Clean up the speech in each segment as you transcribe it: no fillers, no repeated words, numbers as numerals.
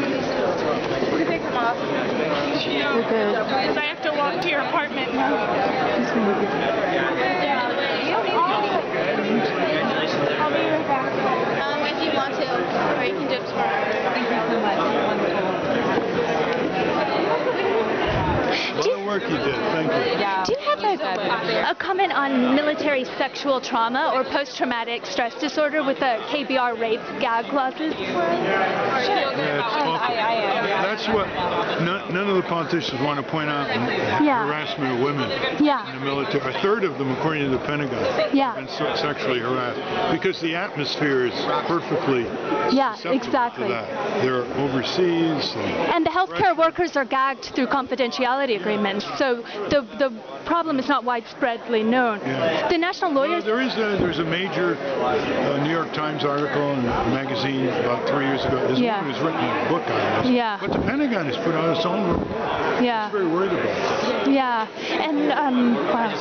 You take them off. You're good. Because I have to walk to your apartment now. I'll be right back. If you want to, or you can do it tomorrow. Thank you so much. A lot of work you did. Thank you. Yeah. Do you have a comment on military sexual trauma or post-traumatic stress disorder with the KBR rape gag clauses? Yeah, it's awful. That's what none of the politicians want to point out. Harassment of women in the military. A third of them, according to the Pentagon, have been sexually harassed because the atmosphere is perfectly susceptible to that. They're overseas. And the healthcare workers are gagged through confidentiality agreements, so the problem is not widespreadly known. The national lawyers. Well, there's a major New York Times article in a magazine about 3 years ago. This woman has written a book on this. But the Pentagon has put out its own report. It's very worried about this. Yeah, and wow.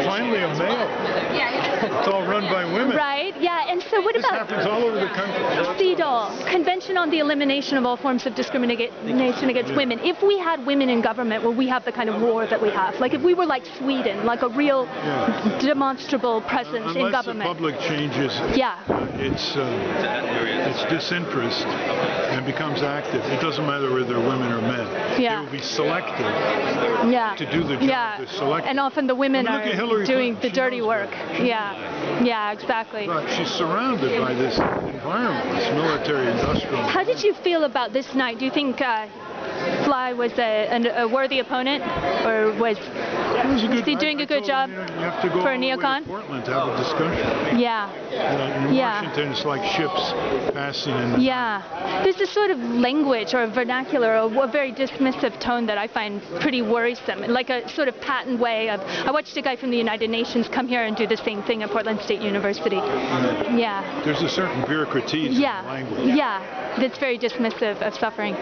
Finally a male. It's all run by women. Right. Yeah. And so what this about? This happens all over the country. CEDAW, Convention on the Elimination of All Forms of Discrimination Against Women. If we had women in government, will we have the kind of war that we have? Like if we were like Sweden, like a real demonstrable presence in government. Unless the public changes its disinterest and becomes active, it doesn't matter whether they're women or men. They will be selected to do the job. And often the women are doing the dirty work. Yeah, exactly. But she's surrounded by this environment, this military-industrial. How did you feel about this night? Do you think Fly was a worthy opponent, or was he doing a good job for a neocon? Portland to have a discussion. In Washington, it's like ships passing in. There's this sort of language or vernacular, or a very dismissive tone that I find pretty worrisome. Like a sort of patent way of. I watched a guy from the United Nations come here and do the same thing at Portland State University. There's a certain bureaucratism in language. That's very dismissive of suffering.